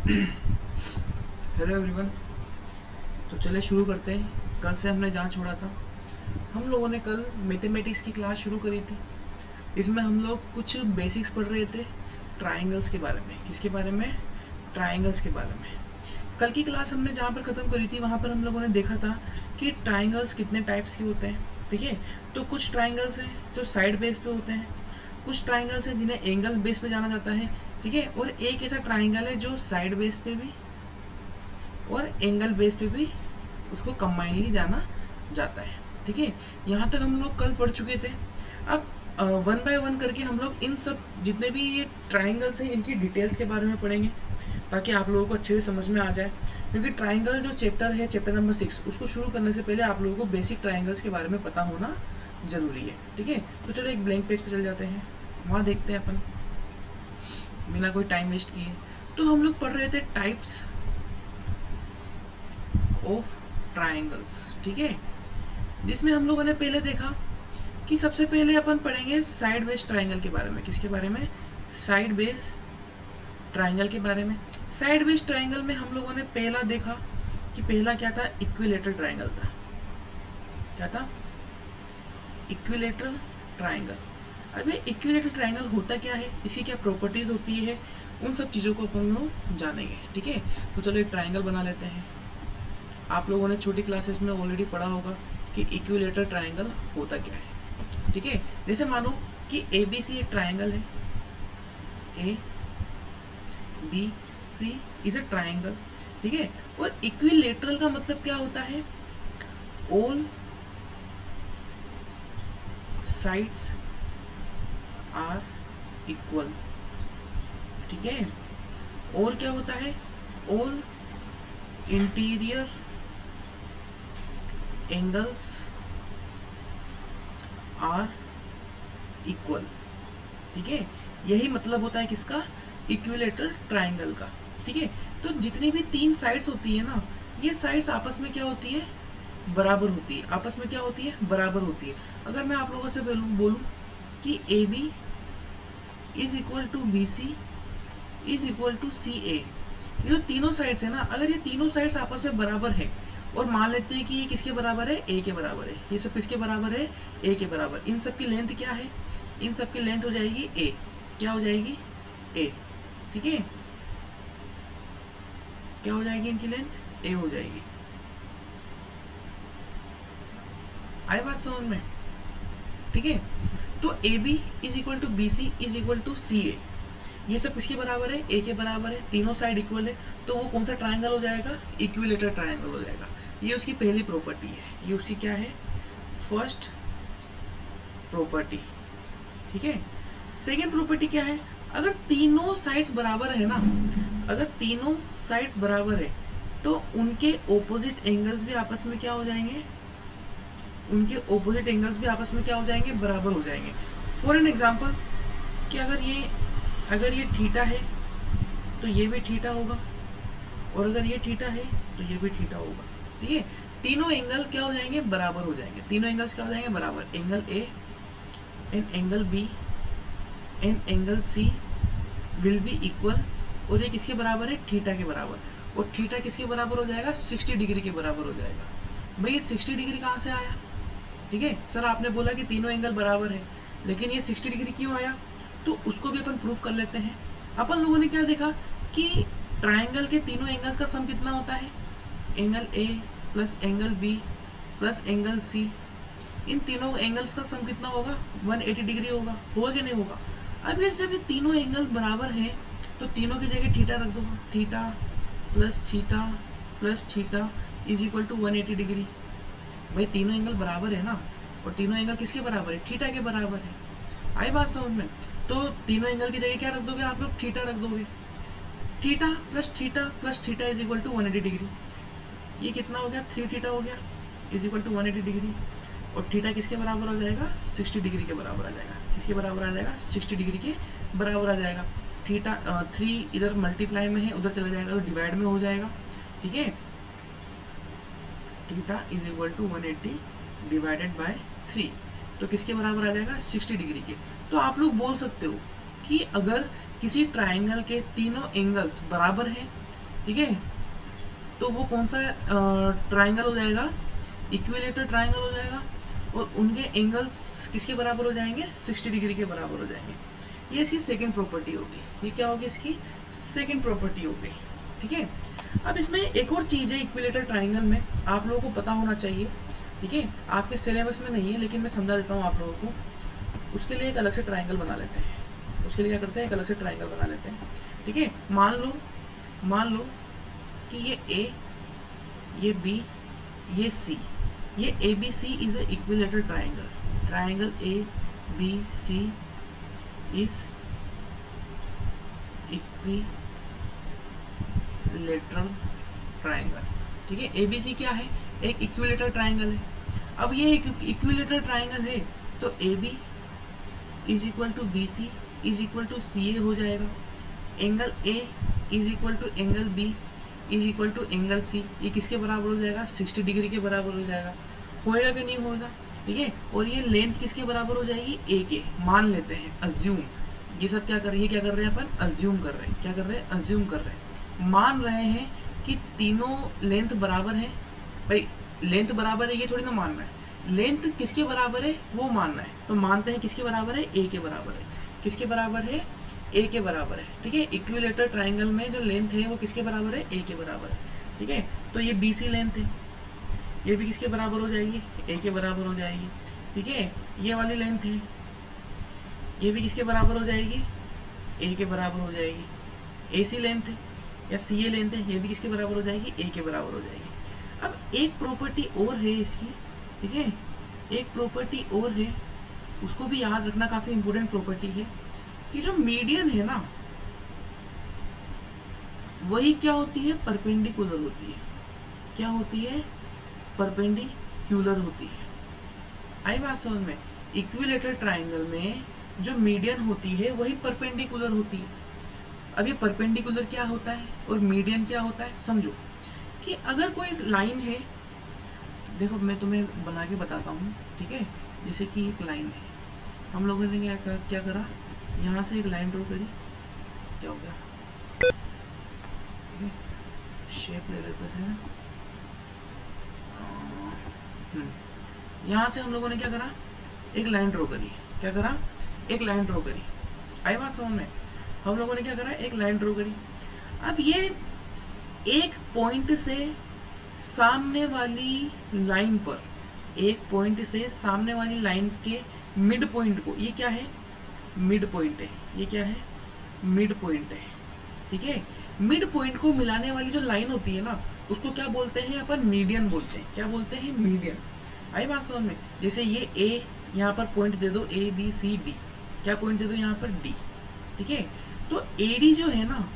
Hello everyone. तो चले शुरू करते हैं। कल से हमने जहाँ छोड़ा था, हम लोगों ने कल मैथमेटिक्स की क्लास शुरू करी थी। इसमें हम लोग कुछ बेसिक्स पढ़ रहे थे ट्राइंगल्स के बारे में। किसके बारे में? ट्राइंगल्स के बारे में। कल की क्लास हमने जहाँ पर ख़त्म करी थी वहाँ पर हम लोगों ने देखा था कि ट्राइंगल्स कितने टाइप्स के होते हैं। ठीक है, तो कुछ ट्राइंगल्स हैं जो साइड बेस पे होते हैं, कुछ ट्राइंगल्स हैं जिन्हें एंगल बेस पे जाना जाता है। ठीक है, और एक ऐसा ट्राइंगल है जो साइड बेस पे भी और एंगल बेस पे भी उसको कंबाइनली जाना जाता है। ठीक है, यहाँ तक हम लोग कल पढ़ चुके थे। अब वन बाय वन करके हम लोग इन सब जितने भी ये ट्राइंगल्स हैं इनकी डिटेल्स के बारे में पढ़ेंगे, ताकि आप लोगों को अच्छे से समझ में आ जाए। क्योंकि ट्राइंगल जो चैप्टर है, चैप्टर नंबर 6, उसको शुरू करने से पहले आप लोगों को बेसिक ट्राइंगल्स के बारे में पता होना ज़रूरी है। ठीक है, तो चलो एक ब्लैंक पेज पे चले जाते हैं, वहाँ देखते हैं अपन बिना कोई टाइम वेस्ट किए। तो हम लोग पढ़ रहे थे टाइप्स ऑफ ट्राइंगल्स। ठीक है, जिसमें हम लोगों ने पहले देखा कि सबसे पहले अपन पढ़ेंगे साइड बेस ट्राइंगल के बारे में। किसके बारे में? साइड बेस ट्राइंगल के बारे में। साइड बेस ट्राइंगल में हम लोगों ने पहला देखा कि पहला क्या था? इक्विलेटरल ट्राइंगल था। क्या था? Equilateral triangle. अब ये इक्विलेटरल ट्राइंगल होता क्या है, इसकी क्या प्रॉपर्टीज होती है, उन सब चीज़ों को अपन लोग जानेंगे। ठीक है, तो चलो एक ट्राइंगल बना लेते हैं। आप लोगों ने छोटी क्लासेस में ऑलरेडी पढ़ा होगा कि इक्विलेटरल ट्राइंगल होता क्या है। ठीक है, जैसे मानो कि ए बी सी एक ट्राइंगल है, A B C is a triangle. ठीक है, और इक्विलेटरल का मतलब क्या होता है? All sides are equal. ठीक है, और क्या होता है? All interior angles are equal. ठीक है, यही मतलब होता है किसका? इक्विलेटरल ट्राइंगल का। ठीक है, तो जितनी भी तीन साइड्स होती है ना, ये साइड्स आपस में क्या होती है? बराबर होती है। आपस में क्या होती है? बराबर होती है। अगर मैं आप लोगों से बोलूं कि A B is equal to B C is equal to C A, ये जो तीनों साइड्स है ना, अगर ये तीनों साइड्स आपस में बराबर है और मान लेते हैं कि ये किसके बराबर है? ए के बराबर है। ये सब किसके बराबर है? ए के बराबर। इन सब की लेंथ क्या है? इन सब की लेंथ हो जाएगी ए। क्या हो जाएगी? ए। ठीक है, क्या हो जाएगी इनकी लेंथ? ए हो जाएगी। आई बात समझ में? ठीक है, तो A B is equal to B C is equal to C A, ये सब किसके बराबर है? ए के बराबर है। तीनों साइड इक्वल है, तो वो कौन सा ट्राइंगल हो जाएगा? इक्विलेटरल ट्राइंगल हो जाएगा। ये उसकी पहली प्रॉपर्टी है। ये उसकी क्या है? First property. ठीक है, सेकेंड प्रॉपर्टी क्या है? अगर तीनों साइड्स बराबर है ना, अगर तीनों साइड्स बराबर है तो उनके ऑपोजिट एंगल्स भी आपस में क्या हो जाएंगे? उनके ऑपोजिट एंगल्स भी आपस में क्या हो जाएंगे? बराबर हो जाएंगे। फॉर एन एग्जाम्पल कि अगर ये थीटा है तो ये भी थीटा होगा, और अगर ये थीटा है तो ये भी थीटा होगा। ठीक है, तीनों एंगल क्या हो जाएंगे? बराबर हो जाएंगे। तीनों एंगल्स क्या हो जाएंगे? बराबर। Angle A and angle B and angle C will be equal, और ये किसके बराबर है? थीटा के बराबर। और थीटा किसके बराबर हो जाएगा? 60 डिग्री के बराबर हो जाएगा। भाई ये 60 डिग्री कहाँ से आया? ठीक है सर, आपने बोला कि तीनों एंगल बराबर है, लेकिन ये 60 डिग्री क्यों आया? तो उसको भी अपन प्रूफ कर लेते हैं। अपन लोगों ने क्या देखा कि ट्राइंगल के तीनों एंगल्स का सम कितना होता है? Angle A plus angle B plus angle C, इन तीनों एंगल्स का सम कितना होगा? 180 डिग्री होगा। होगा कि नहीं होगा? अब ये जब ये तीनों एंगल बराबर हैं तो तीनों की जगह थीटा रख दो। Theta plus theta is equal to 180 degree. भाई तीनों एंगल बराबर है ना, और तीनों एंगल किसके बराबर है? थीटा के बराबर है। आई बात समझ में? तो तीनों एंगल की जगह क्या रख दोगे आप लोग? थीटा रख दोगे। Theta plus theta is equal to 180 degree. ये कितना हो गया? 3 थीटा हो गया इज इक्वल टू 180 डिग्री। और थीटा किसके बराबर हो जाएगा? 60 डिग्री के बराबर आ जाएगा। किसके बराबर आ जाएगा? 60 डिग्री के बराबर आ जाएगा। थीटा 3 इधर मल्टीप्लाई में है, उधर चला जाएगा तो डिवाइड में हो जाएगा। ठीक है, theta is equal to 180 divided by 3, तो किसके बराबर आ जाएगा? 60 डिग्री के। तो आप लोग बोल सकते हो कि अगर किसी ट्राइंगल के तीनों एंगल्स बराबर हैं ठीक है, तो वो कौन सा ट्राइंगल हो जाएगा, इक्विलेटरल ट्राइंगल हो जाएगा, और उनके एंगल्स किसके बराबर हो जाएंगे, 60 डिग्री के बराबर हो जाएंगे। ये इसकी सेकंड प्रॉपर्टी होगी। ये क्या होगी, इसकी सेकंड प्रॉपर्टी होगी। ठीक है, अब इसमें एक और चीज़ है इक्विलेटरल ट्राइंगल में, आप लोगों को पता होना चाहिए। ठीक है, आपके सिलेबस में नहीं है लेकिन मैं समझा देता हूँ आप लोगों को। उसके लिए एक अलग से ट्राइंगल बना लेते हैं। उसके लिए क्या करते हैं, एक अलग से ट्राइंगल बना लेते हैं। ठीक है, मान लो कि ये ए, ये बी, ये सी, ये A B C is a equilateral triangle. Triangle A B C is equilateral triangle. ठीक है, ए बी सी क्या है, एक इक्विलेटरल ट्राइंगल है। अब ये एक इक्विलेटरल ट्राइंगल है तो A B is equal to B C is equal to C A हो जाएगा। Angle A is equal to angle B is equal to angle C, ये किसके बराबर हो जाएगा, 60 डिग्री के बराबर हो जाएगा। होएगा कि नहीं होएगा। ठीक है, और ये लेंथ किसके बराबर हो जाएगी, ए के। मान लेते हैं, अज्यूम, ये सब क्या कर रही है, क्या कर रहे हैं अपन, अज्यूम कर रहे हैं। क्या कर रहे हैं, अज्यूम कर रहे हैं। मान रहे हैं कि तीनों लेंथ बराबर है। भाई लेंथ बराबर है ये थोड़ी ना मानना है, लेंथ किसके बराबर है वो मानना है। तो मानते हैं किसके बराबर है, ए के बराबर है। किसके बराबर है, ए के बराबर है। ठीक है, इक्विलेटरल ट्राइंगल में जो लेंथ है वो किसके बराबर है, ए के बराबर है। ठीक है, तो ये बी सी लेंथ है, ये भी किसके बराबर हो जाएगी, ए के बराबर हो जाएगी। ठीक है, ये वाली लेंथ है, ये भी किसके बराबर हो जाएगी, ए के बराबर हो जाएगी। ए सी लेंथ है या सी ए लेंथ है, ये भी किसके बराबर हो जाएगी, ए के बराबर हो जाएगी। अब एक प्रॉपर्टी और है इसकी। ठीक है, एक प्रॉपर्टी और है, उसको भी याद रखना, काफ़ी इंपॉर्टेंट प्रॉपर्टी है कि जो मीडियन है ना वही क्या होती है, परपेंडिकुलर होती है। क्या होती है, परपेंडिकुलर होती है। आई बात समझ में। इक्विलेटरल ट्राइंगल में जो मीडियन होती है वही परपेंडिकुलर होती है। अब ये परपेंडिकुलर क्या होता है और मीडियन क्या होता है, समझो कि अगर कोई लाइन है, देखो मैं तुम्हें बना के बताता हूँ। ठीक है, जैसे कि एक लाइन है, हम लोगों ने क्या करा, यहाँ से एक लाइन ड्रॉ करी, क्या हो गया, शेप ले लेते हैं। यहाँ से हम लोगों ने क्या करा, एक लाइन ड्रॉ करी। क्या करा, एक लाइन ड्रॉ करी। आई बात समझ में। हम लोगों ने क्या करा, एक लाइन ड्रॉ करी। अब ये एक पॉइंट से सामने वाली लाइन पर, एक पॉइंट से सामने वाली लाइन के मिड पॉइंट को, ये क्या है, मिड पॉइंट है। ये क्या है, मिड पॉइंट है। ठीक है, मिड पॉइंट को मिलाने वाली जो लाइन होती है ना उसको क्या बोलते हैं अपन, मीडियन बोलते हैं। क्या बोलते हैं, मीडियन। आई बात समझ में। जैसे ये ए, यहाँ पर पॉइंट दे दो ए बी सी डी, क्या पॉइंट दे दो यहाँ पर, डी। ठीक है, तो ए डी जो है ना,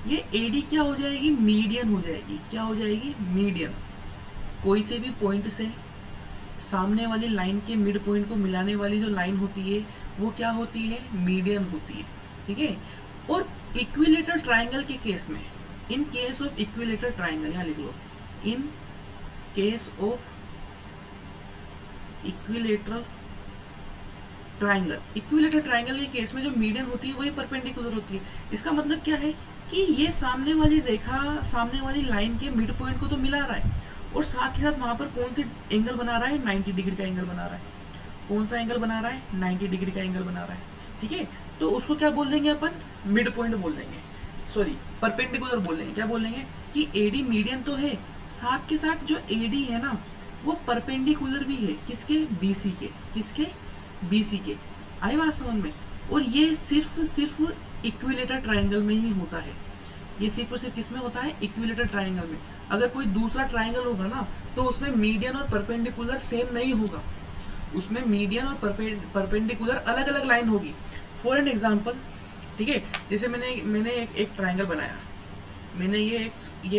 ये ए डी क्या हो जाएगी, मीडियन हो जाएगी। क्या हो जाएगी, मीडियन। कोई से भी पॉइंट से सामने वाली लाइन के मिड पॉइंट को मिलाने वाली जो लाइन होती है वो क्या होती है, मीडियन होती है। ठीक है, और इक्विलेटरल ट्राइंगल के केस में, in case of equilateral triangle, यहाँ लिख लो, in case of equilateral triangle, equilateral triangle के केस में जो मीडियन होती है वही परपेंडिकुलर होती है। इसका मतलब क्या है कि ये सामने वाली रेखा सामने वाली लाइन के मिड पॉइंट को तो मिला रहा है, और साथ के साथ वहां पर कौन सी एंगल बना रहा है, 90 डिग्री का एंगल बना रहा है। कौन सा एंगल बना रहा है, 90 डिग्री का एंगल बना रहा है। ठीक है, तो उसको क्या बोल देंगे अपन, मिड पॉइंट बोल देंगे, सॉरी परपेंडिकुलर बोल देंगे। क्या बोल देंगे कि एडी मीडियन तो है, साथ के साथ जो एडी है ना वो परपेंडिकुलर भी है, किसके, बीसी के। किसके, बीसी के। आई बात समझ में। और ये सिर्फ इक्विलेटरल ट्राइंगल में ही होता है। ये सिर्फ और सिर्फ किस में होता है, इक्विलेटरल ट्राइंगल में। अगर कोई दूसरा ट्राइंगल होगा ना तो उसमें मीडियन और परपेंडिकुलर सेम नहीं होगा, उसमें मीडियन और परपेंडिकुलर अलग अलग लाइन होगी। फॉर एन एग्जाम्पल, ठीक है, जैसे मैंने एक ट्राइंगल बनाया, मैंने ये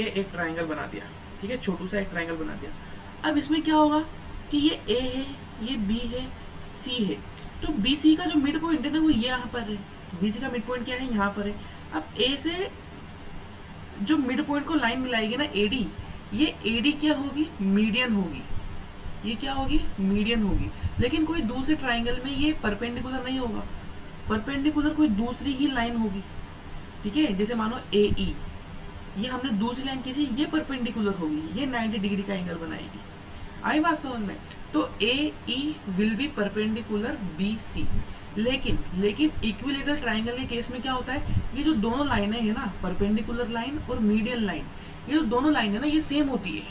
एक ट्राइंगल बना दिया। ठीक है, छोटू सा एक ट्राइंगल बना दिया। अब इसमें क्या होगा कि ये ए है, ये बी है, सी है, तो बी सी का जो मिड पॉइंट है ना वो ये यहाँ पर है। बी सी का मिड पॉइंट क्या है, यहाँ पर है। अब ए से जो मिड पॉइंट को लाइन मिलाएगी ना एडी, ये एडी क्या होगी, मीडियन होगी। ये क्या होगी, मीडियन होगी। लेकिन कोई दूसरे ट्राइंगल में ये परपेंडिकुलर नहीं होगा, परपेंडिकुलर कोई दूसरी ही लाइन होगी। ठीक है, जैसे मानो ए ई, ये हमने दूसरी लाइन खींची, ये परपेंडिकुलर होगी, ये 90 डिग्री का एंगल बनाएगी। आई बात समझ में? तो A E will be perpendicular B C. लेकिन इक्विलेटरल ट्राइंगल के केस में क्या होता है, ये जो दोनों लाइनें हैं ना, परपेंडिकुलर लाइन और मीडियन लाइन, ये जो दोनों लाइन है ना, ये सेम होती है।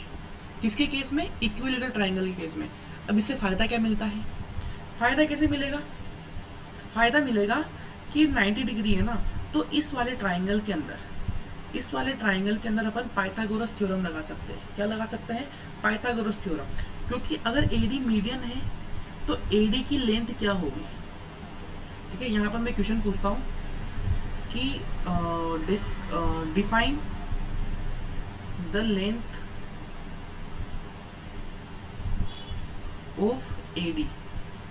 किसके केस में? इक्विलेटरल ट्राइंगल के केस में। अब इससे फायदा क्या मिलता है? फायदा कैसे मिलेगा? फायदा मिलेगा कि 90 डिग्री है ना, तो इस वाले ट्राइंगल के अंदर अपन पाइथागोरस थ्योरम लगा सकते हैं। क्या लगा सकते हैं? Pythagoras theorem. क्योंकि अगर एडी मीडियन है तो एडी की लेंथ क्या होगी? ठीक है, यहाँ पर मैं क्वेश्चन पूछता हूँ कि define the length of AD.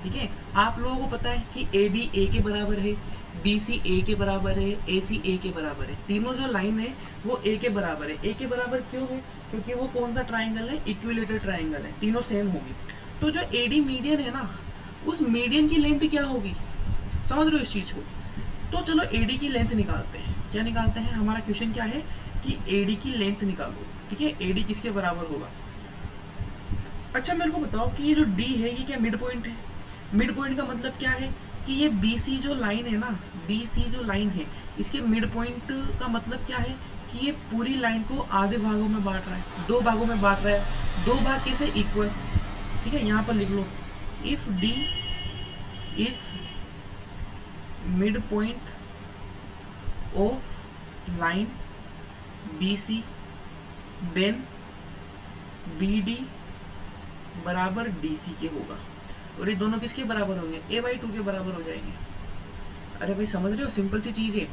ठीक है, आप लोगों को पता है कि ए बी ए के बराबर है, बी सी ए के बराबर है, ए सी ए के बराबर है। तीनों जो लाइन है वो ए के बराबर है। ए के बराबर क्यों है? क्योंकि वो कौन सा ट्राइंगल है? इक्विलेटरल ट्राइंगल है, तीनों सेम होगी। तो जो एडी मीडियन है ना, उस मीडियन की लेंथ क्या होगी? समझ रहे हो इस चीज को? तो चलो एडी की लेंथ निकालते हैं। क्या निकालते हैं? हमारा क्वेश्चन क्या है कि एडी की लेंथ निकालो। ठीक है, एडी किसके बराबर होगा? अच्छा मेरे को बताओ कि ये जो डी है ये क्या मिड पॉइंट है? मिड पॉइंट का मतलब क्या है कि ये बी सी जो लाइन है ना, बी सी जो लाइन है, इसके मिड पॉइंट का मतलब क्या है कि ये पूरी लाइन को आधे भागों में बांट रहा है, 2 भागों में बांट रहा है। 2 भाग कैसे? इक्वल। ठीक है, यहाँ पर लिख लो, if D is mid point of line B C then B D बराबर डी सी के होगा। और ये दोनों किसके बराबर होंगे? a/2 के बराबर हो जाएंगे। अरे भाई समझ रहे हो? सिंपल सी चीज़ है।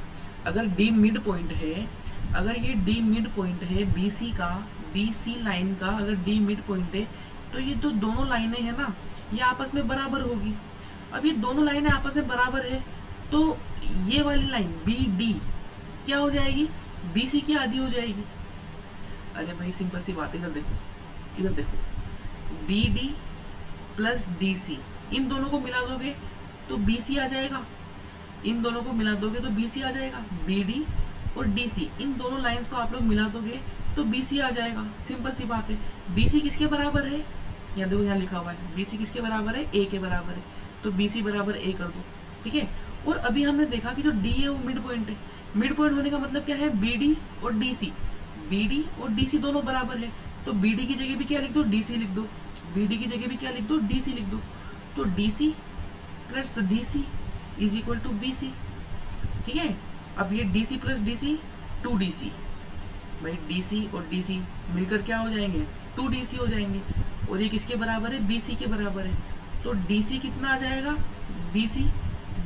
अगर d मिड पॉइंट है, अगर ये d मिड पॉइंट है BC का, BC लाइन का अगर d मिड पॉइंट है, तो ये जो दोनों लाइनें हैं ना, ये आपस में बराबर होगी। अब ये दोनों लाइनें आपस में बराबर है तो ये वाली लाइन BD क्या हो जाएगी? BC की आधी हो जाएगी। अरे भाई सिंपल सी बात, इधर देखो, BD प्लस DC, इन दोनों को मिला दोगे तो BC आ जाएगा। इन दोनों को मिला दोगे तो BC आ जाएगा। BD और DC, इन दोनों लाइंस को आप लोग मिला दोगे तो BC आ जाएगा। सिंपल सी बात है। BC किसके बराबर है? यहाँ देखो, यहाँ लिखा हुआ है BC किसके बराबर है? A के बराबर है। तो BC बराबर A कर दो। ठीक है, और अभी हमने देखा कि जो D है वो मिड पॉइंट है। मिड पॉइंट होने का मतलब क्या है? BD और DC, BD और DC दोनों बराबर है। तो BD की जगह भी क्या लिख दो? DC लिख दो। BD की जगह भी क्या लिख दो? DC लिख दो। तो DC plus DC is equal to BC। ठीक है, अब ये DC प्लस DC 2DC, भाई DC और DC मिलकर क्या हो जाएंगे? 2DC हो जाएंगे। और ये किसके बराबर है? BC के बराबर है। तो DC कितना आ जाएगा? BC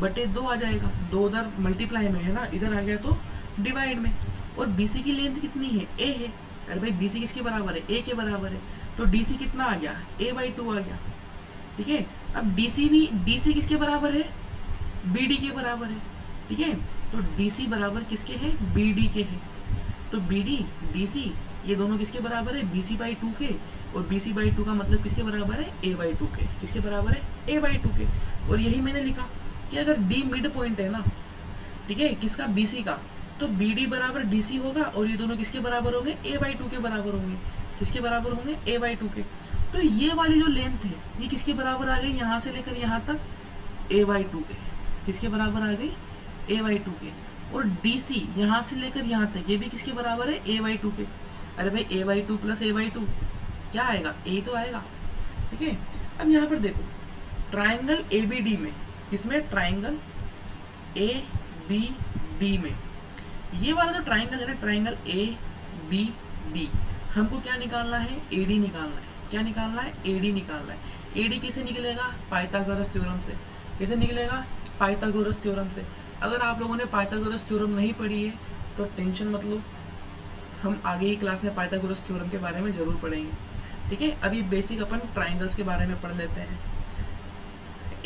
बटे 2 आ जाएगा। 2 उधर मल्टीप्लाई में है ना, इधर आ गया तो डिवाइड में। और BC की लेंथ कितनी है? A है। अरे भाई BC किसके बराबर है? A के बराबर है। तो DC कितना आ गया? a/2 आ गया। ठीक है, अब DC किसके बराबर है? BD के बराबर है। ठीक है, तो DC बराबर किसके है? BD के है। तो BD DC ये दोनों किसके बराबर है? BC/2 के। और BC/2 का मतलब किसके बराबर है? a/2 के। किसके बराबर है? a/2 के। और यही मैंने लिखा कि अगर D मिड पॉइंट है ना, ठीक है, किसका? BC का, तो BD बराबर DC होगा। और ये दोनों किसके बराबर होंगे? a/2 के बराबर होंगे। किसके बराबर होंगे? a/2 के। तो ये वाली जो लेंथ है ये किसके बराबर आ गई? यहाँ से लेकर यहाँ तक a/2 के। किसके बराबर आ गई? a/2 के। और DC यहाँ से लेकर यहाँ तक ये भी किसके बराबर है? a/2 के। अरे भाई a/2 प्लस a/2 क्या आएगा? a तो आएगा। ठीक है, अब यहाँ पर देखो, ट्राइंगल ABD में, किसमें? ट्राइंगल ABD में, ये वाला जो ट्राइंगल है ना, ट्राइंगल ABD, हमको क्या निकालना है? AD निकालना है। क्या निकालना है? AD निकालना है। AD कैसे निकलेगा? पाइथागोरस थ्योरम से। कैसे निकलेगा? पाइथागोरस थ्योरम से। अगर आप लोगों ने पाइथागोरस थ्योरम नहीं पढ़ी है तो टेंशन मत लो, हम आगे ही क्लास में पाइथागोरस थ्योरम के बारे में जरूर पढ़ेंगे। ठीक है, अभी बेसिक अपन ट्राइंगल्स के बारे में पढ़ लेते हैं।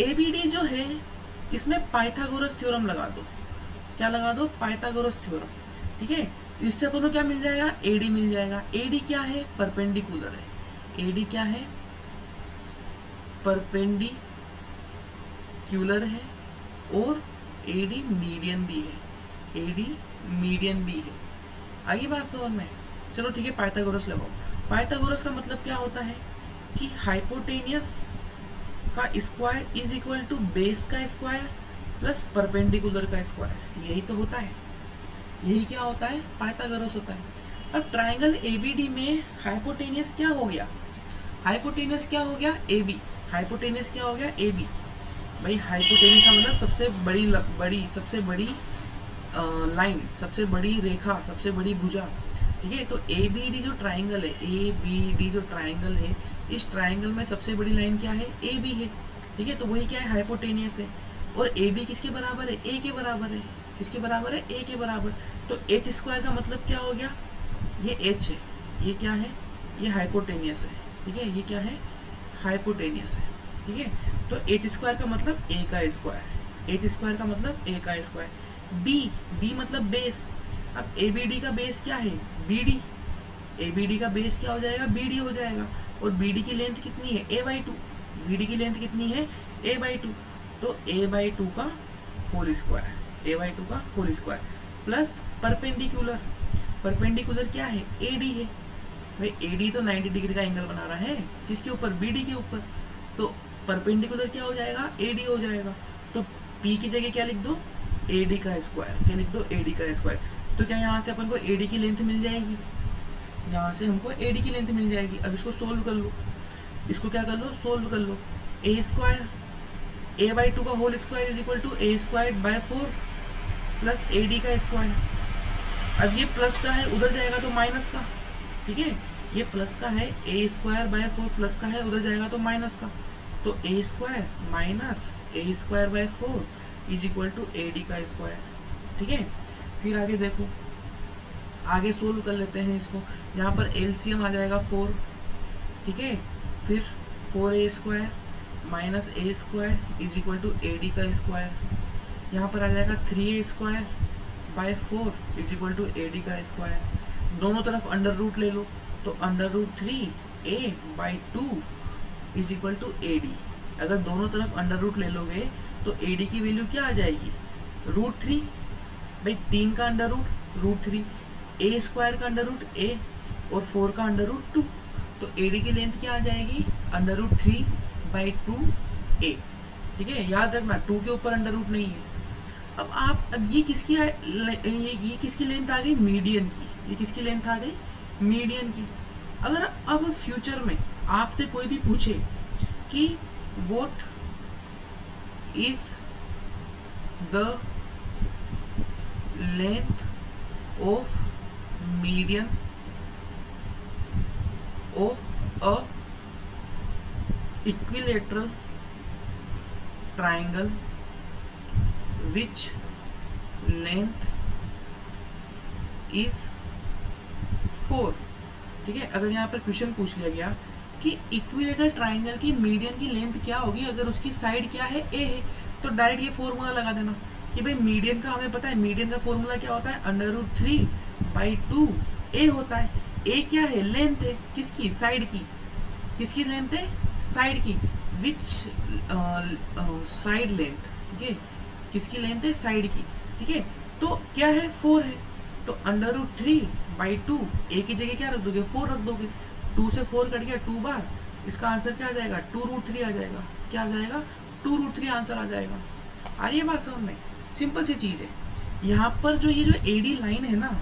ABD जो है इसमें पाइथागोरस थ्योरम लगा दो। क्या लगा दो? Pythagoras theorem. ठीक है, इससे अपन को क्या मिल जाएगा? AD मिल जाएगा। AD क्या है? परपेंडिकुलर है। AD क्या है? परपेंडिकुलर है। और AD मीडियन भी है। AD मीडियन भी है। आगे बात समझ में? चलो ठीक है, पाइथागोरस लगाओ। पाइथागोरस का मतलब क्या होता है कि हाइपोटेनियस का square is equal to base का स्क्वायर प्लस परपेंडिकुलर का स्क्वायर। यही तो होता है, यही क्या होता है? पाइथागोरस होता है। अब ट्राइंगल एबीडी में हाइपोटेनियस क्या हो गया? हाइपोटेनियस क्या हो गया? एबी। हाइपोटेनियस क्या हो गया? एबी। भाई हाइपोटेनियस का मतलब सबसे सबसे बड़ी लाइन, सबसे बड़ी रेखा, सबसे बड़ी भुजा, ठीक है। तो ए बी डी जो ट्राइंगल है, ए बी डी जो ट्राइंगल है, इस ट्राइंगल में सबसे बड़ी लाइन क्या है? ए बी है, ठीक है। तो वही क्या है? हाइपोटेनियस है। और ए बी किसके बराबर है? ए के बराबर है। किसके बराबर है? ए के बराबर। तो एच स्क्वायर का मतलब क्या हो गया? ये एच है, ये क्या है? ये हाइपोटेनियस है, ठीक है। ये क्या है? हाइपोटेनियस है, ठीक है। तो एच स्क्वायर का मतलब ए का स्क्वायर, एच स्क्वायर का मतलब ए का स्क्वायर। बी, बी मतलब बेस। अब ए बी डी का बेस क्या है? B D. A B D का बेस क्या हो जाएगा? बी डी हो जाएगा। और बी डी की लेंथ कितनी है? A by two. B D की लेंथ कितनी है? A by two. तो ए बाई टू का whole square, A by two का whole square plus perpendicular. Perpendicular क्या है? ए डी है। भाई ए डी तो 90 डिग्री का एंगल बना रहा है, किसके ऊपर? बी डी के ऊपर। तो परपेंडिकुलर क्या हो जाएगा? ए डी हो जाएगा। तो पी की जगह क्या लिख दो? ए डी का स्क्वायर। क्या लिख दो? ए डी का स्क्वायर। तो क्या यहाँ से अपन को ए डी की लेंथ मिल जाएगी? यहाँ से हमको ए डी की लेंथ मिल जाएगी। अब इसको सोल्व कर लो, इसको क्या कर लो? सोल्व कर लो। A square, A by two का whole square is equal to A square by 4 plus A D का स्क्वायर। अब ये प्लस का है, उधर जाएगा तो माइनस का, ठीक है। ये प्लस का है, ए स्क्वायर बाय 4 प्लस का है, उधर जाएगा तो माइनस का। तो A square minus A square by 4 is equal to A D का स्क्वायर, ठीक है। फिर आगे देखो, आगे सोल्व कर लेते हैं इसको। यहाँ पर एलसीएम आ जाएगा 4, ठीक है। फिर 4a square minus A square is equal to A D का स्क्वायर। यहाँ पर आ जाएगा 3a square by 4 is equal to A D का स्क्वायर। दोनों तरफ अंडर रूट ले लो, तो under root 3a by 2 is equal to A D. अगर दोनों तरफ अंडर रूट ले लोगे तो ए डी की वैल्यू क्या आ जाएगी? रूट 3। भाई 3 का अंडर रूट रूट 3, ए स्क्वायर का अंडर रूट ए और 4 का अंडर रूट 2। तो ए डी की लेंथ क्या आ जाएगी? अंडर रूट 3 बाई 2 ए, ठीक है। याद रखना 2 के ऊपर अंडर रूट नहीं है। अब ये किसकी लेंथ आ गई? मीडियन की। ये किसकी लेंथ आ गई? मीडियन की। अगर अब फ्यूचर में आपसे कोई भी पूछे कि what is the length of median of a equilateral triangle which length is 4, ठीक है। अगर यहाँ पर क्वेश्चन पूछ लिया गया कि इक्विलेटरल ट्राइंगल की मीडियन की लेंथ क्या होगी अगर उसकी साइड क्या है? ए है, तो डायरेक्ट ये फॉर्मूला लगा देना कि भाई मीडियन का हमें पता है, मीडियन का फॉर्मूला क्या होता है? अंडर रूट 3 बाई 2 ए होता है। ए क्या है? लेंथ है, किसकी? साइड की। किसकी लेंथ है? साइड की। विच साइड लेंथ, ठीक है। किसकी लेंथ है? साइड की, ठीक है। तो क्या है? 4 है। तो अंडर रूट 3 बाई 2, ए की जगह क्या रख दोगे? 4 रख दोगे। 2 से 4 कट गया 2 बार, इसका आंसर क्या आ जाएगा? 2 रूट 3 आ जाएगा। क्या आ जाएगा? 2 रूट 3 आंसर आ जाएगा। आ रही है बात समझ में? सिंपल सी चीज़ है। यहाँ पर जो ये जो एडी लाइन है ना,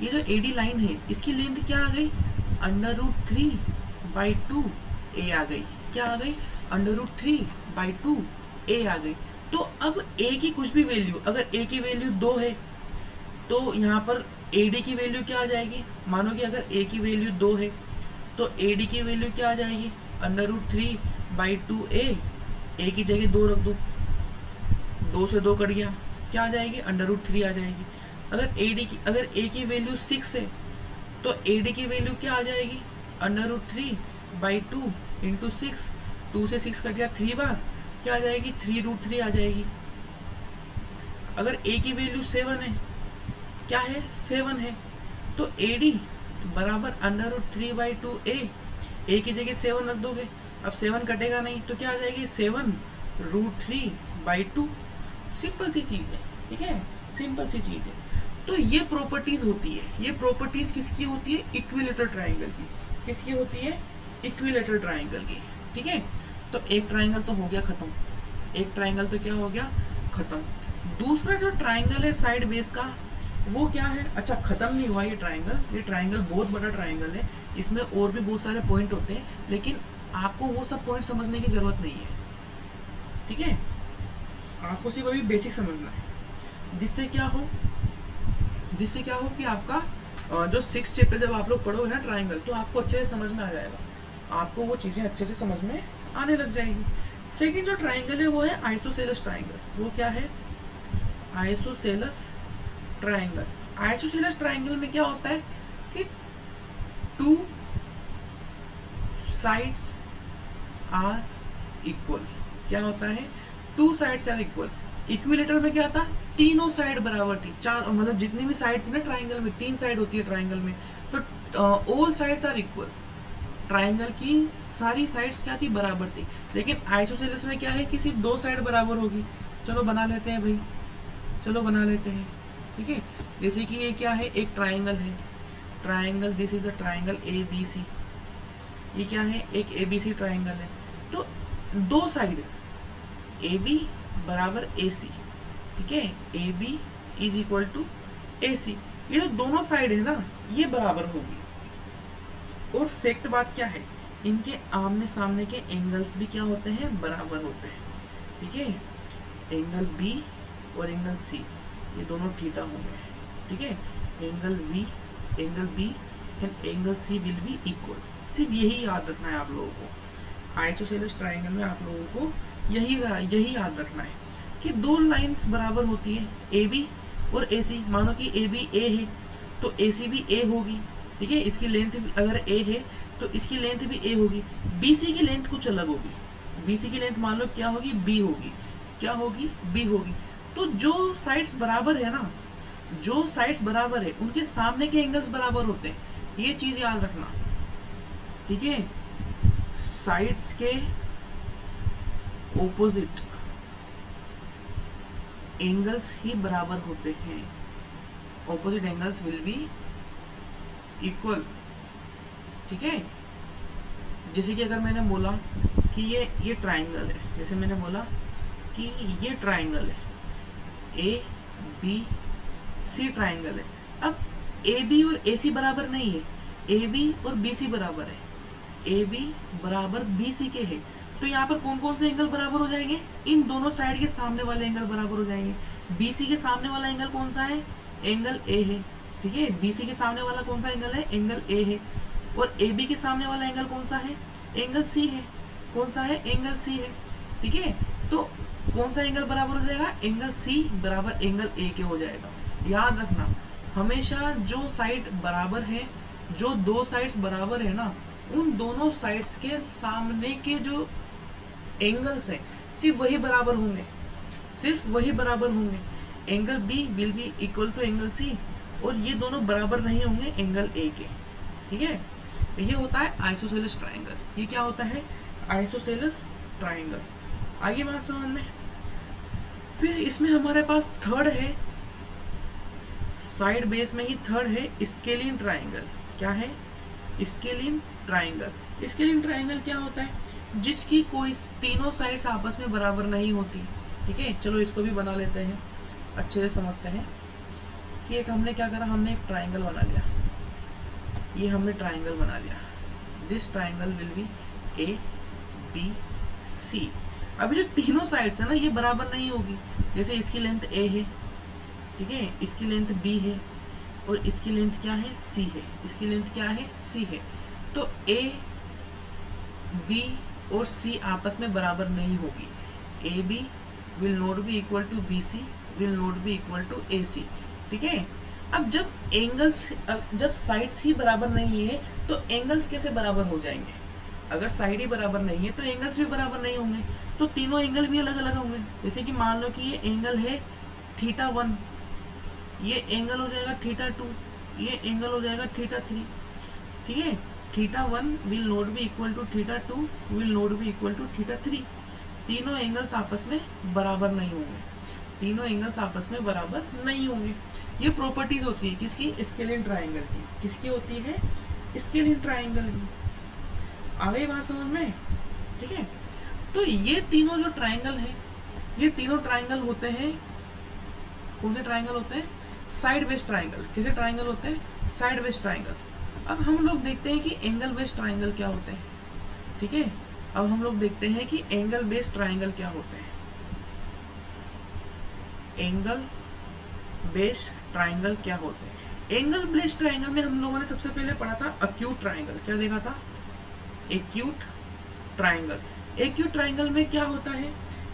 ये जो एडी लाइन है, इसकी लेंथ क्या आ गई? अंडर रूट 3 बाई 2 ए आ गई। क्या आ गई? अंडर रूट 3 बाई 2 ए आ गई। तो अब ए की कुछ भी वैल्यू, अगर ए की वैल्यू 2 है तो यहाँ पर ए डी की वैल्यू क्या आ जाएगी? मानो कि अगर ए की वैल्यू 2 है तो ए डी की वैल्यू क्या आ जाएगी? अंडर रूट 3 बाई 2 ए की जगह 2 रख दो, 2 से 2 कट गया, क्या आ जाएगी? अंडर रूट 3 आ जाएगी। अगर ए की वैल्यू 6 है तो ए डी की वैल्यू क्या आ जाएगी? अंडर रूट 3 बाई 2 इंटू 6, 2 से 6 कट गया 3 बार, क्या आ जाएगी? 3 रूट 3 आ जाएगी। अगर ए की वैल्यू 7 है, क्या है? 7 है, तो ए डी बराबर अंडर रूट 3 बाई 2 ए की जगह 7 रख दोगे। अब 7 कटेगा नहीं तो क्या आ जाएगी? 7 रूट 3 बाई 2। सिंपल सी चीज़ है, ठीक है, सिंपल सी चीज़ है। तो ये प्रॉपर्टीज होती है, ये प्रॉपर्टीज किसकी होती है? इक्विलेटरल ट्राइंगल की। किसकी होती है? इक्विलेटरल ट्राइंगल की। ठीक है, तो एक ट्राइंगल तो हो गया खत्म, एक ट्राइंगल तो क्या हो गया? खत्म। दूसरा जो ट्राइंगल है साइड बेस का, वो क्या है? अच्छा, खत्म नहीं हुआ ये ट्राइंगल बहुत बड़ा ट्राइंगल है, इसमें और भी बहुत सारे पॉइंट होते हैं, लेकिन आपको वो सब पॉइंट समझने की जरूरत नहीं है। ठीक है, आपको सिर्फ अभी बेसिक समझना है, जिससे क्या हो कि आपका जो 6 चैप्टर जब आप लोग पढ़ोगे ना ट्राइंगल, तो आपको अच्छे से समझ में आ जाएगा, आपको वो चीज़ें अच्छे से समझ में आने लग जाएगी। सेकेंड जो ट्राइंगल है वो है आइसोसेलेस ट्राइंगल। वो क्या है? Isosceles triangle. आइसोसेलेस ट्राइंगल में क्या होता है कि 2 साइड्स आर इक्वल। क्या होता है? 2 साइड्स आर इक्वल। इक्विलेटरल में क्या था? तीनों साइड बराबर थी, चार, मतलब जितनी भी साइड थी ना ट्राइंगल में, 3 साइड होती है ट्राइंगल में, तो all sides are equal. Triangle की सारी साइड्स क्या थी? बराबर थी। लेकिन आइसोसेलेस में क्या है कि सिर्फ 2 साइड बराबर होगी। चलो बना लेते हैं भाई, चलो बना लेते हैं। ठीक है, जैसे कि ये क्या है? एक ट्राइंगल है, triangle, this is a triangle A B C. ये क्या है? एक ए बी सी ट्राइंगल है। तो 2 साइड ए बी बराबर ए सी। ठीक है, A B is equal to A C. ये जो दोनों साइड है ना, ये बराबर होगी। और फैक्ट बात क्या है? इनके आमने सामने के एंगल्स भी क्या होते हैं? बराबर होते हैं। ठीक है, एंगल बी और एंगल सी, ये दोनों थीटा हो गए। ठीक है, angle B and angle C will be equal. सिर्फ यही याद रखना है आप लोगों को। आइसोसेलेस ट्राइंगल में आप लोगों को यही याद रखना है कि 2 लाइंस बराबर होती है, ए बी और ए सी। मानो कि ए बी ए है तो ए सी भी ए होगी। ठीक है, इसकी लेंथ अगर ए है तो इसकी लेंथ भी ए होगी। बी सी की लेंथ कुछ अलग होगी, बी सी की लेंथ मान लो क्या होगी? बी होगी। क्या होगी? बी होगी। तो जो साइड्स बराबर है ना, जो साइड्स बराबर है उनके सामने के एंगल्स बराबर होते हैं, ये चीज याद रखना। ठीक है, साइड्स के ऑपोजिट एंगल्स ही बराबर होते हैं। Opposite angles will be equal. ठीक है, जैसे कि अगर मैंने बोला कि ये ट्राइंगल है, जैसे मैंने बोला कि ये ट्राइंगल है, ए बी सी ट्राइंगल है। अब ए बी और ए सी बराबर नहीं है, ए बी और बी सी बराबर है, ए बी बराबर बी सी के है। तो यहाँ पर कौन कौन से एंगल बराबर हो जाएंगे? इन दोनों साइड के सामने वाले एंगल बराबर हो जाएंगे। बी सी के सामने वाला एंगल कौन सा है? एंगल ए है। ठीक है, बी सी के सामने वाला कौन सा एंगल है? एंगल ए है। और ए बी के सामने वाला एंगल कौन सा है? एंगल सी है। कौन सा है? एंगल सी है। ठीक है, तो कौन सा एंगल बराबर हो जाएगा? एंगल सी बराबर एंगल ए के हो जाएगा। याद रखना, हमेशा जो साइड बराबर है, जो 2 साइड्स बराबर है ना, उन दोनों साइड्स के सामने के जो एंगल्स हैं सिर्फ वही बराबर होंगे, सिर्फ वही बराबर होंगे। Angle B will be equal to angle C, और ये दोनों बराबर नहीं होंगे एंगल ए के। ठीक है, ये होता है आइसोसेलेस ट्राइंगल। ये क्या होता है? Isosceles triangle. आगे बात समझ में। फिर इसमें हमारे पास थर्ड है, साइड बेस में ही थर्ड है, स्केलिन ट्राइंगल। क्या है? Scalene triangle. स्केलिन ट्राइंगल क्या होता है? जिसकी कोई तीनों साइड्स आपस में बराबर नहीं होती। ठीक है, चलो इसको भी बना लेते हैं, अच्छे से समझते हैं कि एक हमने क्या करा, हमने एक ट्राइंगल बना लिया, ये हमने ट्राइंगल बना लिया। This triangle will be A B C. अभी जो तीनों साइड्स है ना, ये बराबर नहीं होगी। जैसे इसकी लेंथ ए है, ठीक है, इसकी लेंथ बी है, और इसकी लेंथ क्या है? सी है। इसकी लेंथ क्या है? सी है। तो ए बी और सी आपस में बराबर नहीं होगी। A B will not be equal to B C, will not be equal to A C. ठीक है, अब जब साइड्स ही बराबर नहीं है तो एंगल्स कैसे बराबर हो जाएंगे? अगर साइड ही बराबर नहीं है तो एंगल्स भी बराबर नहीं होंगे, तो तीनों एंगल भी अलग अलग होंगे। जैसे कि मान लो कि ये एंगल है θ1, ये एंगल हो जाएगा θ2, ये एंगल हो जाएगा θ3। ठीक है, θ1 will not be equal to θ2, will not be equal to θ3। तीनों एंगल्स आपस में बराबर नहीं होंगे, तीनों एंगल्स आपस में बराबर नहीं होंगे। ये प्रॉपर्टीज होती है किसकी, स्केलिन ट्राइंगल की। किसकी होती है, स्केलिन ट्राइंगल की। आ गई बात समझ में, ठीक है। तो ये तीनों जो ट्राइंगल है, ये तीनों ट्राइंगल होते हैं, कौन से ट्राइंगल होते हैं, साइड बेस्ड ट्राइंगल। कैसे ट्राइंगल होते हैं, साइड बेस्ड ट्राइंगल। अब हम लोग देखते हैं कि एंगल बेस्ड ट्राइंगल क्या होते हैं, ठीक है। अब हम लोग देखते हैं कि एंगल बेस्ड ट्राइंगल क्या होते हैं। एंगल बेस्ड ट्राइंगल क्या होते हैं। एंगल बेस्ड ट्राइंगल में हम लोगों ने सबसे पहले पढ़ा था एक्यूट ट्राइंगल। क्या देखा था, एक्यूट ट्राइंगल। एक्यूट ट्राइंगल में क्या होता है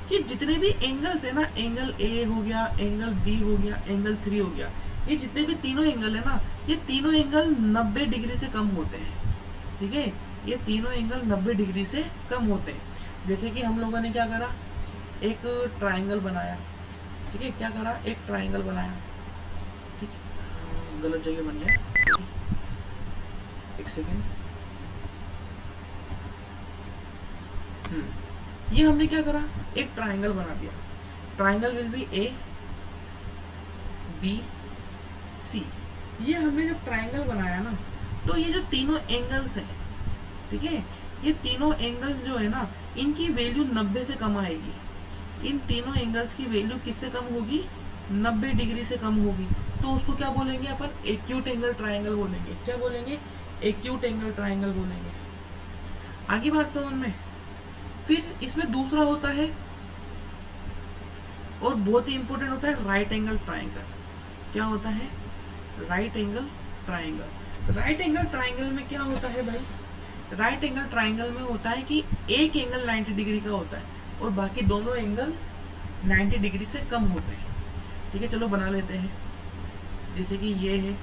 कि जितने भी एंगल्स है ना, एंगल ए हो गया, एंगल बी हो गया, एंगल 3 हो गया, ये जितने भी तीनों एंगल है ना, ये तीनों एंगल 90 डिग्री से कम होते हैं, ठीक है। ये तीनों एंगल 90 डिग्री से कम होते हैं। जैसे कि हम लोगों ने क्या करा, एक ट्राइंगल बनाया, ठीक है। क्या करा, एक ट्राइंगल बनाया, ठीक है। गलत जगह बन गया, एक सेकेंड। ये हमने क्या करा, एक ट्राइंगल बना दिया। Triangle will be A B C. ये हमने जब ट्राइंगल बनाया ना, तो ये जो तीनों एंगल्स हैं, ठीक है, ये तीनों एंगल्स जो है ना, इनकी वैल्यू 90 से कम आएगी। इन तीनों एंगल्स की वैल्यू किससे कम होगी, 90 डिग्री से कम होगी। तो उसको क्या बोलेंगे अपन, एक्यूट एंगल ट्राइंगल बोलेंगे। क्या बोलेंगे, एक्यूट एंगल ट्राइंगल बोलेंगे। आगे बात समझ में। फिर इसमें दूसरा होता है और बहुत ही इंपॉर्टेंट होता है राइट एंगल ट्राइंगल। क्या होता है, right angle triangle. Right angle triangle में क्या होता है भाई, राइट एंगल ट्राइंगल में होता है कि एक एंगल 90 डिग्री का होता है और बाकी दोनों एंगल 90 डिग्री से कम होते हैं, ठीक है। चलो बना लेते हैं। जैसे कि ये है,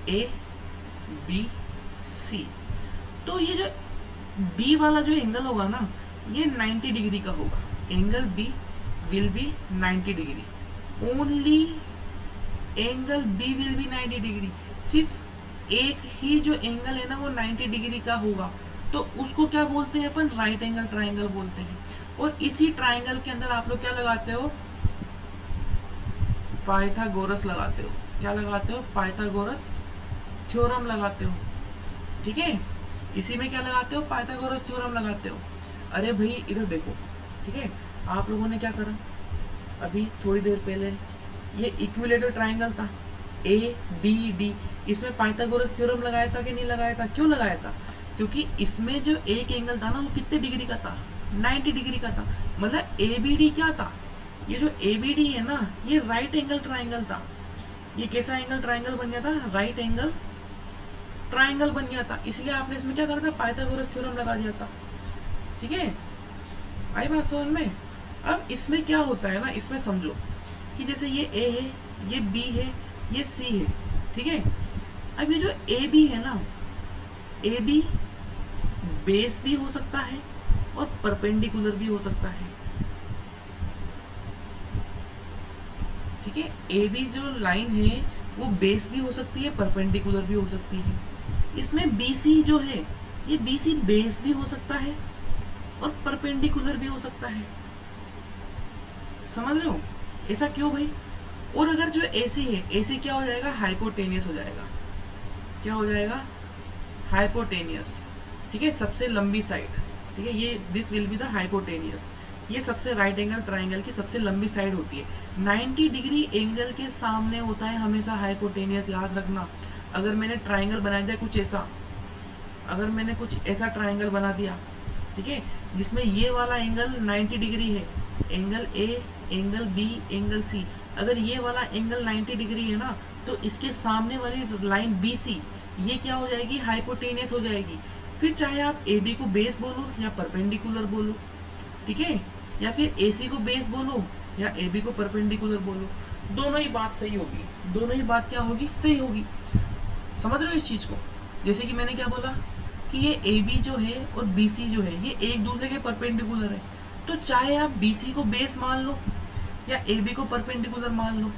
ए बी सी। तो ये जो बी वाला जो एंगल होगा ना, ये 90 डिग्री का होगा। Angle B will be 90 degree. Only angle B will be 90 degree. सिर्फ एक ही जो एंगल है ना, वो 90 डिग्री का होगा। तो उसको क्या बोलते हैं अपन, राइट एंगल ट्राइंगल बोलते हैं। और इसी ट्राइंगल के अंदर आप लोग क्या लगाते हो, पाइथागोरस लगाते हो। क्या लगाते हो, पाइथागोरस थ्योरम लगाते हो, ठीक है। इसी में क्या लगाते हो, पाइथागोरस थ्योरम लगाते हो। अरे भाई इधर देखो, ठीक है। आप लोगों ने क्या करा, अभी थोड़ी देर पहले ये इक्विलेटरल ट्राइंगल था, ए बी डी। इसमें पाइथागोरस थ्योरम लगाया था कि नहीं लगाया था, क्यों लगाया था, क्योंकि इसमें जो एक एंगल था ना, वो कितने डिग्री का था, 90 डिग्री का था। मतलब ए बी डी क्या था, ये जो ए बी डी है ना, ये राइट एंगल ट्राइंगल था। ये कैसा एंगल ट्राइंगल बन गया था, राइट एंगल ट्राइंगल बन गया था। इसलिए आपने इसमें क्या करा था, पाइथागोरस थ्योरम लगा दिया था, ठीक है। आई बात समझ में। अब इसमें क्या होता है ना, इसमें समझो कि जैसे ये ए है, ये बी है, ये सी है, ठीक है। अब ये जो ए बी है ना, ए बी बेस भी हो सकता है और परपेंडिकुलर भी हो सकता है, ठीक है। ए बी जो लाइन है वो बेस भी हो सकती है, परपेंडिकुलर भी हो सकती है। इसमें बी सी जो है, ये बी सी बेस भी हो सकता है और परपेंडिकुलर भी हो सकता है। समझ रहे हो, ऐसा क्यों भाई। और अगर जो एसी है, एसी क्या हो जाएगा, हाइपोटेनियस हो जाएगा। क्या हो जाएगा, हाइपोटेनियस, ठीक है, सबसे लंबी साइड, ठीक है। ये this will be the hypotenuse. ये सबसे राइट एंगल ट्राइंगल की सबसे लंबी साइड होती है। 90 डिग्री एंगल के सामने होता है हमेशा हाइपोटेनियस, याद रखना। अगर मैंने ट्राइंगल बना दिया कुछ ऐसा, अगर मैंने कुछ ऐसा ट्राइंगल बना दिया, ठीक है, जिसमें ये वाला एंगल 90 डिग्री है, angle A, angle B, angle C, अगर ये वाला एंगल 90 डिग्री है ना, तो इसके सामने वाली लाइन बी सी, ये क्या हो जाएगी, हाइपोटेनियस हो जाएगी। फिर चाहे आप ए बी को बेस बोलो या परपेंडिकुलर बोलो, ठीक है, या फिर ए सी को बेस बोलो या ए बी को परपेंडिकुलर बोलो, दोनों ही बात सही होगी। दोनों ही बात क्या होगी, सही होगी। समझ रहे हो इस चीज़ को। जैसे कि मैंने क्या बोला कि ये ए बी जो है और बी सी जो है, ये एक दूसरे के परपेंडिकुलर है। तो चाहे आप बी सी को बेस मान लो या ए बी को परपेंडिकुलर मान लो,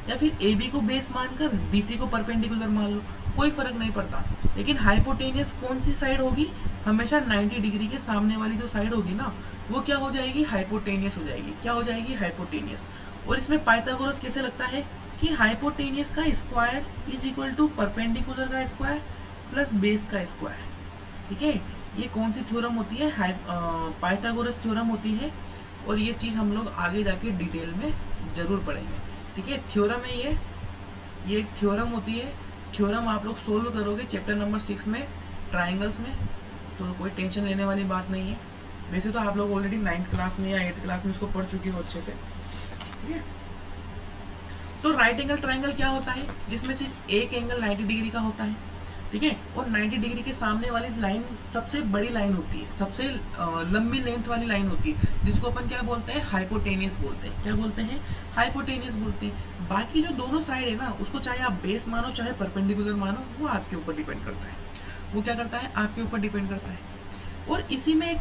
या फिर ए बी को बेस मानकर बी सी को परपेंडिकुलर मान लो, कोई फर्क नहीं पड़ता। लेकिन हाइपोटेनियस कौन सी साइड होगी, हमेशा 90 डिग्री के सामने वाली जो साइड होगी ना वो क्या हो जाएगी, हाइपोटेनियस हो जाएगी। क्या हो जाएगी, हाइपोटेनियस। और इसमें पाइथागोरस कैसे लगता है कि हाइपोटेनियस का square is equal to perpendicular का स्क्वायर प्लस बेस का स्क्वायर। ठीक है, ये कौन सी थ्योरम होती है, पाइथागोरस थ्योरम होती है। और ये चीज़ हम लोग आगे जाके डिटेल में जरूर पढ़ेंगे। ठीक है, थ्योरम है ये एक थ्योरम होती है। थ्योरम आप लोग सोल्व करोगे चैप्टर नंबर 6 में, ट्राइंगल्स में, तो कोई टेंशन लेने वाली बात नहीं है। वैसे तो आप लोग ऑलरेडी 9th क्लास में या 8th क्लास में इसको पढ़ चुके हो अच्छे से। ठीक है, तो राइट एंगल ट्राइंगल क्या होता है, जिसमें सिर्फ एक एंगल 90 डिग्री का होता है। ठीक है, और 90 डिग्री के सामने वाली लाइन सबसे बड़ी लाइन होती है, सबसे लंबी लेंथ वाली लाइन होती है, जिसको अपन क्या बोलते हैं, हाइपोटेनियस बोलते हैं। क्या बोलते हैं, हाइपोटेनियस बोलते हैं। बाकी जो दोनों साइड है ना, उसको चाहे आप बेस मानो चाहे परपेंडिकुलर मानो, वो आपके ऊपर डिपेंड करता है। वो क्या करता है, आपके ऊपर डिपेंड करता है। और इसी में एक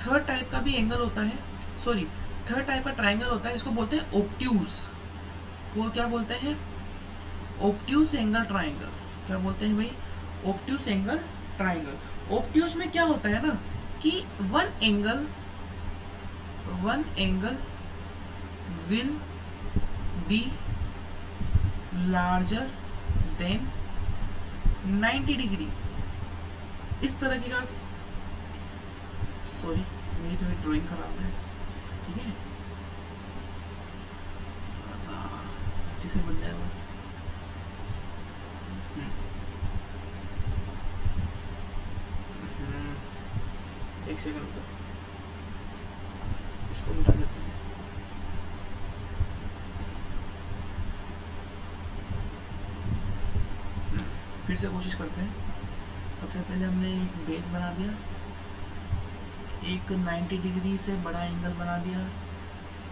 थर्ड टाइप का भी एंगल होता है, सॉरी थर्ड टाइप का ट्राइंगल होता है, इसको बोलते हैं ऑब्ट्यूज। वो क्या बोलते हैं, ऑब्ट्यूज एंगल ट्राइंगल। क्या बोलते हैं भाई, ऑब्ट्यूज एंगल ट्राइंगल। ऑब्ट्यूज में क्या होता है ना कि one angle will be larger than 90 degree. इस तरह की का, सॉरी मेरी थोड़ी ड्राइंग खराब है। ठीक है, थोड़ा सा अच्छे से बन जाए बस। एक सेकंड रुको, इसको मिटा देते हैं। फिर से कोशिश करते हैं। सबसे पहले हमने एक बेस बना दिया, एक 90 डिग्री से बड़ा एंगल बना दिया।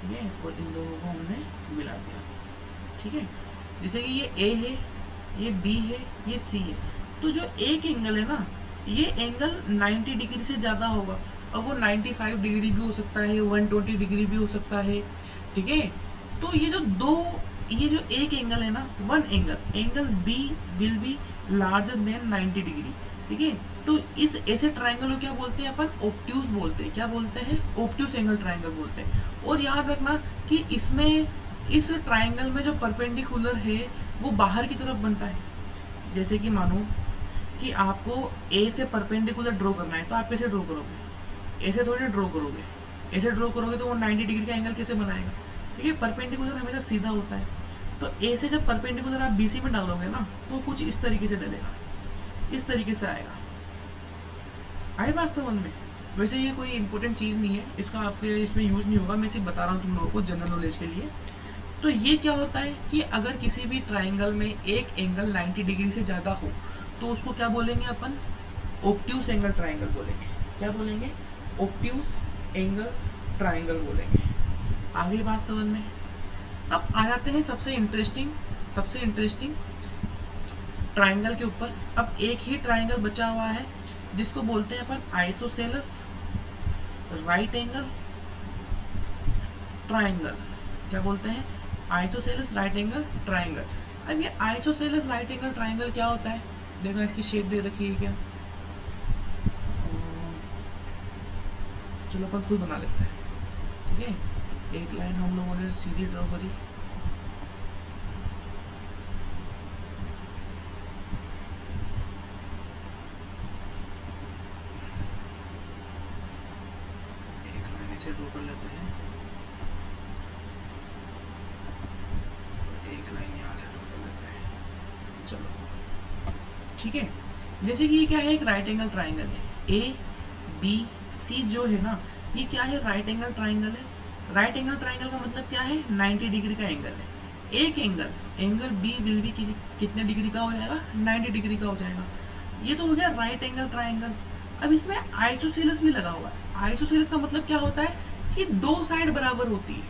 ठीक है, और इन दोनों को हमने मिला दिया। ठीक है, जैसे कि ये ए है, ये बी है, ये सी है। तो जो एक एंगल है ना, ये एंगल 90 डिग्री से ज़्यादा होगा। अब वो 95 डिग्री भी हो सकता है, 120 डिग्री भी हो सकता है। ठीक है, तो ये जो एक एंगल है ना, one angle B will be larger than 90 degree. ठीक है, तो इस ऐसे ट्राइंगल को क्या बोलते हैं अपन, ऑब्ट्यूज बोलते हैं। क्या बोलते हैं, ऑब्ट्यूज एंगल ट्राइंगल बोलते हैं। और याद रखना कि इसमें इस ट्राइंगल में जो परपेंडिकुलर है वो बाहर की तरफ बनता है। जैसे कि मानो कि आपको ए से परपेंडिकुलर ड्रॉ करना है, तो आप कैसे ड्रॉ करोगे, ऐसे थोड़ी ना ड्रॉ करोगे। ऐसे ड्रॉ करोगे तो वो 90 डिग्री का एंगल कैसे बनाएगा। ठीक है, परपेंडिकुलर हमेशा सीधा होता है। तो ए से जब परपेंडिकुलर आप बीसी में डालोगे ना, तो कुछ इस तरीके से डलेगा, इस तरीके से आएगा। आई बात समझ में। वैसे ये कोई इंपॉर्टेंट चीज़ नहीं है, इसका आपके इसमें यूज़ नहीं होगा, मैं सिर्फ बता रहा हूँ तुम लोगों को जनरल नॉलेज के लिए। तो ये क्या होता है कि अगर किसी भी ट्राइंगल में एक एंगल 90 डिग्री से ज़्यादा हो, तो उसको क्या बोलेंगे अपन, ऑब्ट्यूज एंगल ट्राइंगल बोलेंगे। क्या बोलेंगे, ऑब्ट्यूज एंगल ट्राइंगल बोलेंगे। आगे बात समझ में। अब आ जाते हैं सबसे इंटरेस्टिंग ट्राइंगल के ऊपर। अब एक ही ट्राइंगल बचा हुआ है जिसको बोलते हैं अपन आइसोसेलेस राइट एंगल ट्राइंगल। क्या बोलते हैं, आइसोसेलेस राइट एंगल ट्राइंगल। अब ये आइसोसेलेस राइट एंगल ट्राइंगल क्या होता है, देखो इसकी शेप दे रखी है क्या, चलो अपन खुद बना लेते हैं। ठीक है, एक लाइन हम लोगों ने सीधी ड्रॉ करी, एक लाइन ऐसे ड्रॉ कर लेते हैं, एक लाइन यहाँ से ड्रॉ कर लेते हैं। चलो ठीक है, जैसे कि ये क्या है, एक राइट एंगल ट्राइंगल है। ए बी सी जो है ना, ये क्या है, राइट एंगल ट्राइंगल है। राइट एंगल ट्राइंगल का मतलब क्या है, 90 डिग्री का एंगल है। एक एंगल बी विल बी कितने डिग्री का हो जाएगा, 90 डिग्री का हो जाएगा। ये तो हो गया राइट एंगल ट्राइंगल। अब इसमें आइसोसेलेस भी लगा हुआ है। आइसोसेलेस का मतलब क्या होता है कि दो साइड बराबर होती है।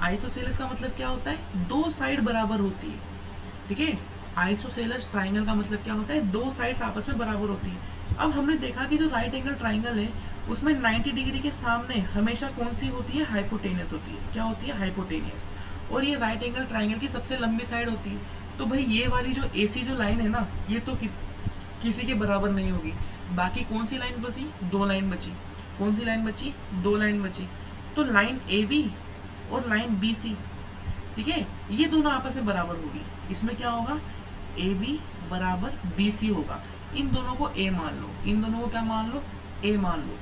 आइसोसेलेस का मतलब क्या होता है, दो साइड बराबर होती है। ठीक है, आइसोसेलेस ट्राइंगल का मतलब क्या होता है, दो साइड्स आपस में बराबर होती है। अब हमने देखा कि जो राइट एंगल ट्राइंगल है उसमें 90 डिग्री के सामने हमेशा कौन सी होती है, हाइपोटेनियस होती है। क्या होती है, हाइपोटेनियस। और ये राइट एंगल ट्राइंगल की सबसे लंबी साइड होती है। तो भाई ये वाली जो एसी जो लाइन है ना, ये तो किसी के बराबर नहीं होगी। बाकी कौन सी लाइन बची? 2 लाइन बची। कौन सी लाइन बची? 2 लाइन बची। तो लाइन ए बी और लाइन बी सी, ठीक है, ये दोनों आपस में बराबर होगी। इसमें क्या होगा? ए बी बराबर बी सी होगा। इन दोनों को ए मान लो, इन दोनों को क्या मान लो? ए मान लो,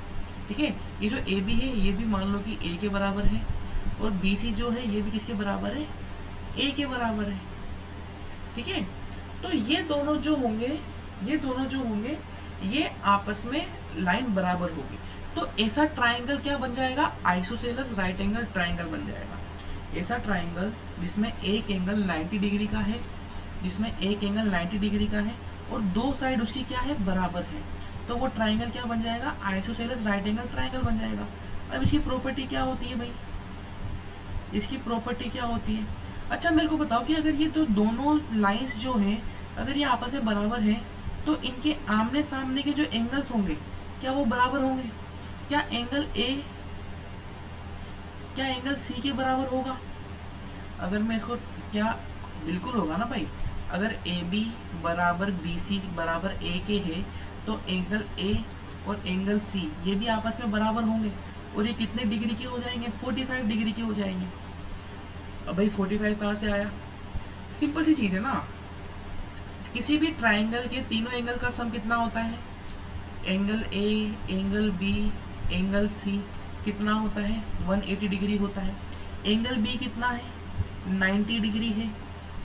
ठीक है। ये जो ए बी है ये भी मान लो कि ए के बराबर है, और बी सी जो है ये भी किसके बराबर है? ए के बराबर है, ठीक है। तो ये दोनों जो होंगे, ये दोनों जो होंगे ये आपस में लाइन बराबर होगी। तो ऐसा ट्राइंगल क्या बन जाएगा? आइसोसेलेस राइट एंगल ट्राइंगल बन जाएगा। ऐसा ट्राइंगल जिसमें एक एंगल 90 डिग्री का है, जिसमें एक एंगल 90 डिग्री का है और दो साइड उसकी क्या है? बराबर है, तो वो ट्राइंगल क्या बन जाएगा? आइसोसेलेस राइट एंगल ट्राइंगल बन जाएगा। अब इसकी प्रॉपर्टी क्या होती है भाई? इसकी प्रॉपर्टी क्या होती है? अच्छा मेरे को बताओ कि अगर ये तो दोनों लाइंस जो हैं अगर ये आपस में बराबर हैं तो इनके आमने सामने के जो एंगल्स होंगे क्या वो बराबर होंगे? क्या एंगल ए क्या एंगल सी के बराबर होगा? अगर मैं इसको, क्या बिल्कुल होगा ना भाई। अगर ए बी बराबर बी सी बराबर ए के है तो एंगल ए और एंगल सी ये भी आपस में बराबर होंगे, और ये कितने डिग्री के हो जाएंगे? 45 डिग्री के हो जाएंगे। अब भाई 45 कहाँ से आया? सिंपल सी चीज़ है ना, किसी भी ट्राइंगल के तीनों एंगल का सम कितना होता है? Angle A, angle B, angle C कितना होता है? 180 डिग्री होता है। एंगल बी कितना है? 90 डिग्री है।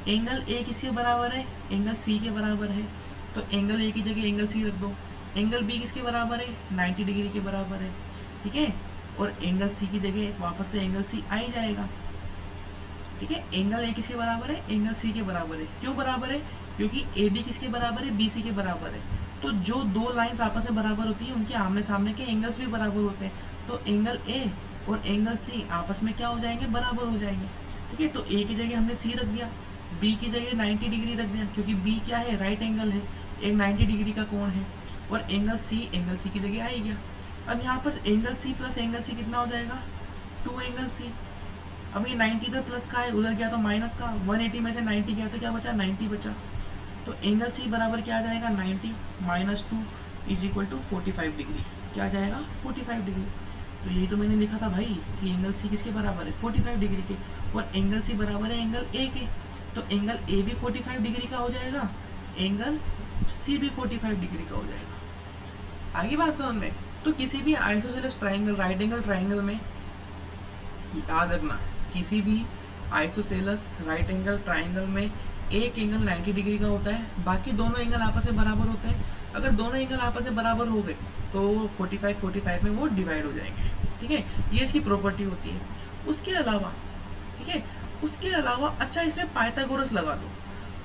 एंगल ए किसके बराबर है? एंगल सी के बराबर है। तो एंगल ए की जगह एंगल सी रख दो। एंगल बी किसके बराबर है? 90 डिग्री के बराबर है, ठीक है। और एंगल सी की जगह वापस से एंगल सी आ ही जाएगा, ठीक है। एंगल ए किसके बराबर है? एंगल सी के बराबर है। क्यों बराबर है? क्योंकि ए बी किसके बराबर है? बी सी के बराबर है। तो जो दो लाइंस आपस में बराबर होती है उनके आमने सामने के एंगल्स भी बराबर होते हैं। तो एंगल ए और एंगल सी आपस में क्या हो जाएंगे? बराबर हो जाएंगे, ठीक है। तो ए की जगह हमने सी रख दिया, बी की जगह 90 डिग्री रख दिया, क्योंकि बी क्या है? राइट एंगल है, एक 90 डिग्री का कोण है। और एंगल सी की जगह आ गया। अब यहाँ पर angle C plus angle C कितना हो जाएगा? 2 एंगल सी। अब ये 90 इधर प्लस का है, उधर गया तो माइनस का। 180 में से 90 गया तो क्या बचा? 90 बचा। तो एंगल सी बराबर क्या आ जाएगा? 90 minus 2 is equal to 45 degree. क्या आ जाएगा? 45 डिग्री। तो यही तो मैंने लिखा था भाई कि एंगल सी किसके बराबर है? 45 डिग्री के, और एंगल सी बराबर है एंगल ए के। तो एंगल ए भी 45 डिग्री का हो जाएगा, एंगल सी भी 45 डिग्री का हो जाएगा। आगे बात समझ में? तो किसी भी isosceles triangle right angle triangle में याद रखना, किसी भी आइसोसेलेस राइट एंगल ट्राइंगल में एक एंगल 90 डिग्री का होता है, बाकी दोनों एंगल आपस में बराबर होते हैं। अगर दोनों एंगल आपस में बराबर हो गए तो 45 में वो डिवाइड हो जाएंगे, ठीक है। ये इसकी प्रॉपर्टी होती है। उसके अलावा, ठीक है, उसके अलावा अच्छा इसमें पाइथागोरस लगा दो।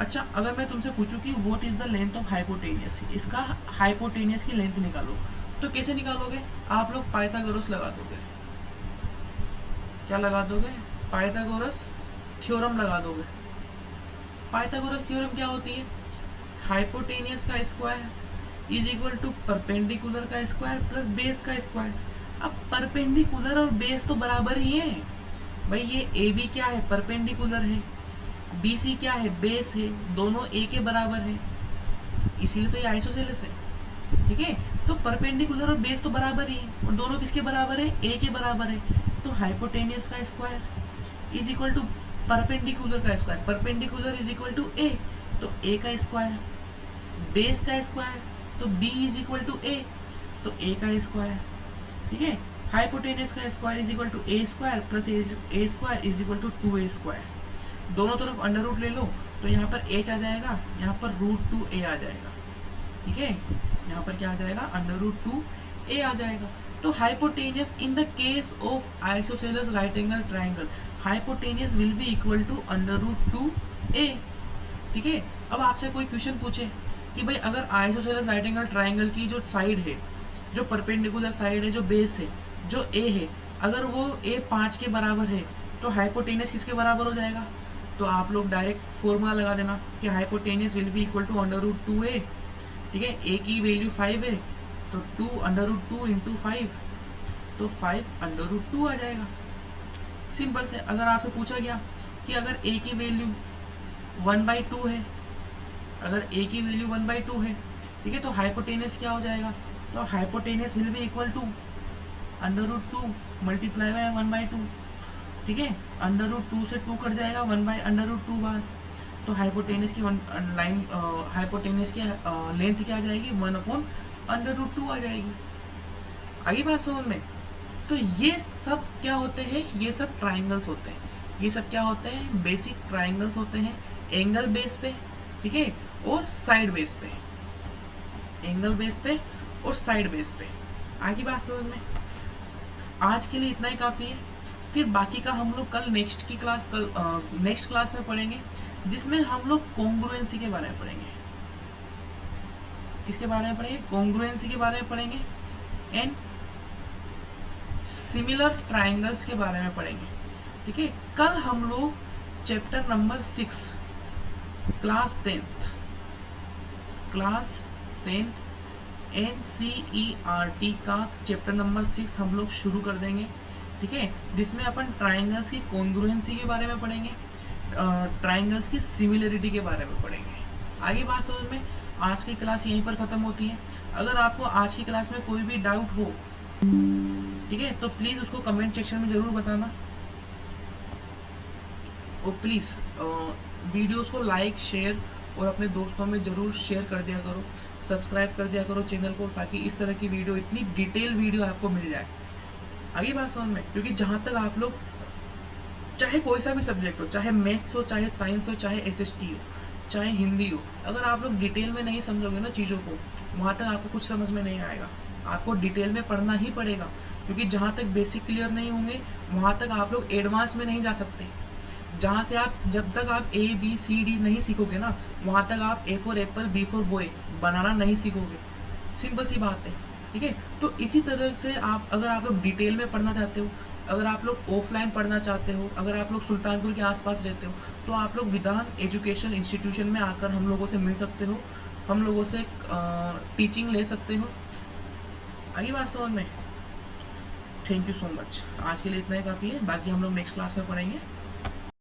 अच्छा अगर मैं तुमसे पूछूं कि what is the length of hypotenuse, इसका हाइपोटेनियस की लेंथ निकालो, तो कैसे निकालोगे? आप लोग पाइथागोरस लगा दोगे। क्या लगा दोगे? पाइथागोरस थ्योरम लगा दोगे। पाइथागोरस थ्योरम क्या होती है? हाइपोटेनियस का square is equal to perpendicular का स्क्वायर प्लस बेस का स्क्वायर। अब परपेंडिकुलर और बेस तो बराबर ही है भाई। ये ए बी क्या है? परपेंडिकुलर है। बी सी क्या है? बेस है। दोनों ए के बराबर है, इसीलिए तो ये आइसोसेलेस है, ठीक है। तो परपेंडिकुलर और बेस तो बराबर ही है, और दोनों किसके बराबर है? ए के बराबर है। तो हाइपोटेनियस का square is equal to perpendicular का square, perpendicular is equal to a, तो ए का स्क्वायर। बेस का स्क्वायर तो b is equal to a, तो ए का स्क्वायर, ठीक है। हाइपोटेनियस का square is equal to A square plus a square is equal to 2a square. दोनों तरफ अंडर रूट ले लो तो यहाँ पर h आ जाएगा, यहाँ पर √2a आ जाएगा, ठीक है। यहाँ पर क्या आ जाएगा? अंडर रूट 2a आ जाएगा। तो hypotenuse in the case of isosceles right angle triangle, hypotenuse will be equal to under root 2a, ठीक है। अब आपसे कोई क्वेश्चन पूछे कि भाई अगर आइसोसेलेस राइट एंगल ट्राइंगल की जो साइड है, जो परपेंडिकुलर साइड है, जो बेस है, जो a है, अगर वो a 5 के बराबर है तो हाइपोटेनियस किसके बराबर हो जाएगा? तो आप लोग डायरेक्ट फॉर्मूला लगा देना कि hypotenuse will be equal to under root 2a, ठीक है। a की वैल्यू 5 है तो 2 अंडर रूट 2 इंटू 5, तो 5 अंडर रूट 2 आ जाएगा। सिंपल से अगर आपसे पूछा गया कि अगर a की वैल्यू 1/2 है, अगर a की वैल्यू 1/2 है ठीक है। तो हाइपोटेनस क्या हो जाएगा, तो hypotenuse will be equal to √2 multiply by 1/2, ठीक है। √2 से 2 कट जाएगा, 1/√2 बार। तो हाइपोटेनस की लाइन हाइपोटेनस की लेंथ क्या आ जाएगी, 1/√2 आ जाएगी। आगे बात समझ में। तो ये सब क्या होते हैं, ये सब ट्राइंगल्स होते हैं। ये सब क्या होते हैं, बेसिक ट्राइंगल्स होते हैं, एंगल बेस पे, ठीक है, और साइड बेस पे, एंगल बेस पे और साइड बेस पे। आगे बात समझ में। आज के लिए इतना ही काफ़ी है। फिर बाकी का हम लोग कल नेक्स्ट क्लास में पढ़ेंगे, जिसमें हम लोग कॉन्ग्रुएंसी के बारे में पढ़ेंगे। किसके बारे में पढ़ेंगे, कॉन्ग्रुएंसी के बारे में पढ़ेंगे एंड सिमिलर ट्राइंगल्स के बारे में पढ़ेंगे, ठीक है। कल हम लोग chapter number 6 class 10th NCERT का चैप्टर नंबर 6 हम लोग शुरू कर देंगे, ठीक है, जिसमें अपन ट्राइंगल्स की कॉन्ग्रुएंसी के बारे में पढ़ेंगे, ट्राइंगल्स की सिमिलरिटी के बारे में पढ़ेंगे। आगे बात समझ में। आज की क्लास यहीं पर ख़त्म होती है। अगर आपको आज की क्लास में कोई भी डाउट हो, ठीक है, तो प्लीज़ उसको कमेंट सेक्शन में ज़रूर बताना। और प्लीज़ वीडियोस को लाइक, शेयर और अपने दोस्तों में ज़रूर शेयर कर दिया करो, सब्सक्राइब कर दिया करो चैनल को, ताकि इस तरह की वीडियो, इतनी डिटेल वीडियो आपको मिल जाए। आगे बात समझ में। क्योंकि जहाँ तक आप लोग, चाहे कोई सा भी सब्जेक्ट हो, चाहे मैथ्स हो, चाहे साइंस हो, चाहे SST हो, चाहे हिंदी हो, अगर आप लोग डिटेल में नहीं समझोगे ना चीज़ों को, वहाँ तक आपको कुछ समझ में नहीं आएगा। आपको डिटेल में पढ़ना ही पड़ेगा, क्योंकि जहाँ तक बेसिक क्लियर नहीं होंगे, वहाँ तक आप लोग एडवांस में नहीं जा सकते। जहाँ से आप, जब तक आप ABCD नहीं सीखोगे ना, वहाँ तक आप A for apple, B for boy बनाना नहीं सीखोगे। सिंपल सी बात है, ठीक है। तो इसी तरह से आप, अगर आप लोग डिटेल में पढ़ना चाहते हो, अगर आप लोग ऑफलाइन पढ़ना चाहते हो, अगर आप लोग सुल्तानपुर के आसपास रहते हो, तो आप लोग विधान एजुकेशन इंस्टीट्यूशन में आकर हम लोगों से मिल सकते हो, हम लोगों से टीचिंग ले सकते हो। आगे बात समझ में। Thank you so much. आज के लिए इतना ही काफ़ी है, बाकी हम लोग नेक्स्ट क्लास में पढ़ेंगे।